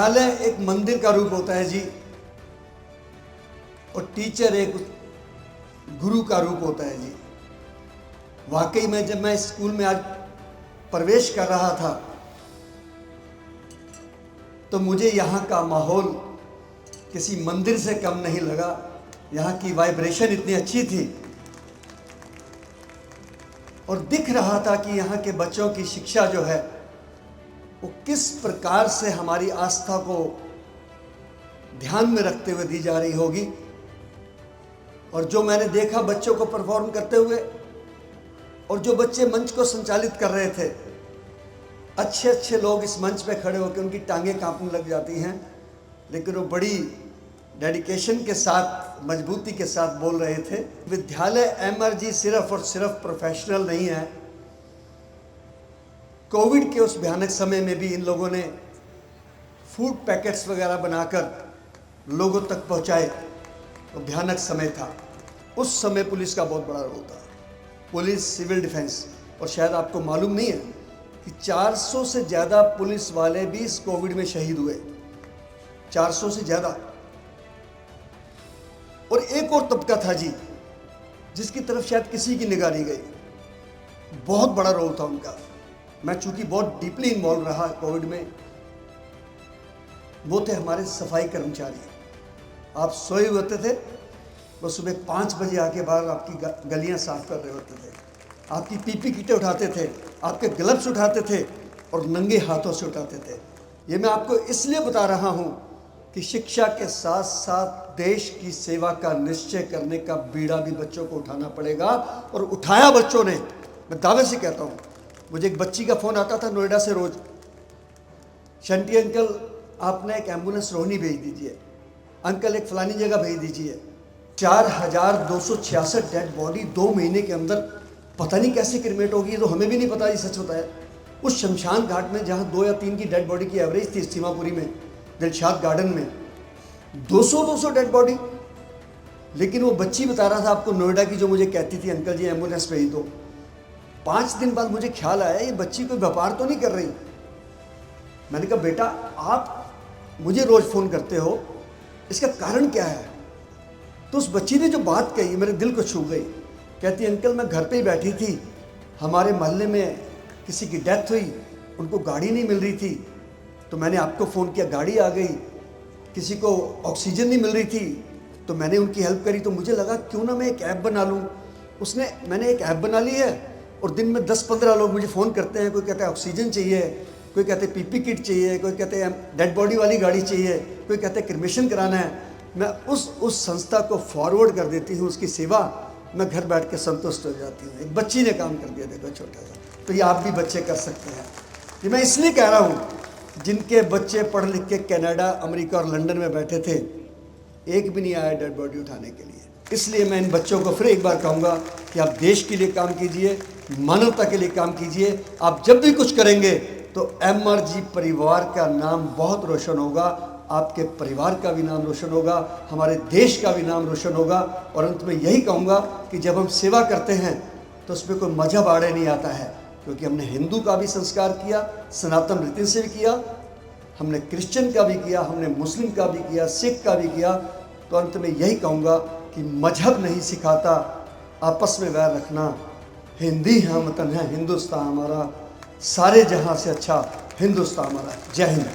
विद्यालय एक मंदिर का रूप होता है जी, और टीचर एक गुरु का रूप होता है जी। वाकई में जब मैं स्कूल में आज प्रवेश कर रहा था तो मुझे यहाँ का माहौल किसी मंदिर से कम नहीं लगा। यहाँ की वाइब्रेशन इतनी अच्छी थी और दिख रहा था कि यहाँ के बच्चों की शिक्षा जो है वो किस प्रकार से हमारी आस्था को ध्यान में रखते हुए दी जा रही होगी। और जो मैंने देखा बच्चों को परफॉर्म करते हुए, और जो बच्चे मंच को संचालित कर रहे थे, अच्छे अच्छे लोग इस मंच पे खड़े होकर उनकी टांगें कांपने लग जाती हैं, लेकिन वो बड़ी डेडिकेशन के साथ, मजबूती के साथ बोल रहे थे। विद्यालय एमआरजी सिर्फ और सिर्फ प्रोफेशनल नहीं है। कोविड के उस भयानक समय में भी इन लोगों ने फूड पैकेट्स वगैरह बनाकर लोगों तक पहुंचाए। तो भयानक समय था, उस समय पुलिस का बहुत बड़ा रोल था, पुलिस, सिविल डिफेंस। और शायद आपको मालूम नहीं है कि 400 से ज़्यादा पुलिस वाले भी इस कोविड में शहीद हुए, 400 से ज़्यादा। और एक और तबका था जी जिसकी तरफ शायद किसी की निगाह नहीं गई, बहुत बड़ा रोल था उनका। मैं चूंकि बहुत डीपली इन्वॉल्व रहा कोविड में, वो थे हमारे सफाई कर्मचारी। आप सोए हुए होते थे, वो सुबह 5 बजे आके बाहर आपकी गलियां साफ कर रहे होते थे, आपकी पीपी किटें उठाते थे, आपके ग्लव्स उठाते थे और नंगे हाथों से उठाते थे। ये मैं आपको इसलिए बता रहा हूँ कि शिक्षा के साथ साथ देश की सेवा का निश्चय करने का बीड़ा भी बच्चों को उठाना पड़ेगा, और उठाया बच्चों ने। मैं दावे से कहता हूँ, मुझे एक बच्ची का फ़ोन आता था नोएडा से रोज़, शंटी अंकल आपने एक एम्बुलेंस रोहिणी भेज दीजिए, अंकल एक फलानी जगह भेज दीजिए। 4266 डेड बॉडी 2 महीने के अंदर पता नहीं कैसे क्रिमेट होगी, तो हमें भी नहीं पता, ये सच होता है। उस शमशान घाट में जहाँ 2 या 3 की डेड बॉडी की एवरेज थी सीमापुरी में, दिलशाद गार्डन में 200 डेड बॉडी। लेकिन वो बच्ची बता रहा था आपको नोएडा की, जो मुझे कहती थी अंकल जी एम्बुलेंस भेज दो। 5 दिन बाद मुझे ख्याल आया ये बच्ची कोई व्यापार तो नहीं कर रही। मैंने कहा बेटा आप मुझे रोज़ फ़ोन करते हो, इसका कारण क्या है? तो उस बच्ची ने जो बात कही मेरे दिल को छू गई। कहती अंकल मैं घर पे ही बैठी थी, हमारे मोहल्ले में किसी की डेथ हुई, उनको गाड़ी नहीं मिल रही थी, तो मैंने आपको फ़ोन किया, गाड़ी आ गई। किसी को ऑक्सीजन नहीं मिल रही थी तो मैंने उनकी हेल्प करी। तो मुझे लगा क्यों ना मैं एक ऐप बना लूँ। मैंने एक ऐप बना ली है और दिन में 10-15 लोग मुझे फ़ोन करते हैं। कोई कहता है ऑक्सीजन चाहिए, कोई कहते हैं पीपी किट चाहिए, कोई कहते हैं डेड बॉडी वाली गाड़ी चाहिए, कोई कहते हैं क्रिमेशन कराना है। मैं उस संस्था को फॉरवर्ड कर देती हूँ, उसकी सेवा, मैं घर बैठ के संतुष्ट हो जाती हूँ। एक बच्ची ने काम कर दिया, देखो छोटा सा। तो ये आप भी बच्चे कर सकते हैं। ये मैं इसलिए कह रहा हूँ, जिनके बच्चे पढ़ लिख के कनाडा, अमेरिका और लंदन में बैठे थे, एक भी नहीं आया डेड बॉडी उठाने के लिए। इसलिए मैं इन बच्चों को फिर एक बार कहूँगा कि आप देश के लिए काम कीजिए, मानवता के लिए काम कीजिए। आप जब भी कुछ करेंगे तो एमआरजी परिवार का नाम बहुत रोशन होगा, आपके परिवार का भी नाम रोशन होगा, हमारे देश का भी नाम रोशन होगा। और अंत में यही कहूँगा कि जब हम सेवा करते हैं तो उसमें कोई मजहब आड़े नहीं आता है, क्योंकि हमने हिंदू का भी संस्कार किया, सनातन रीति से भी किया, हमने क्रिश्चियन का भी किया, हमने मुस्लिम का भी किया, सिख का भी किया। तो अंत में यही कहूँगा कि मजहब नहीं सिखाता आपस में वैर रखना। हिंदी हम वतन है, हिंदुस्तान हमारा, सारे जहाँ से अच्छा हिंदुस्तान हमारा। जय हिंद।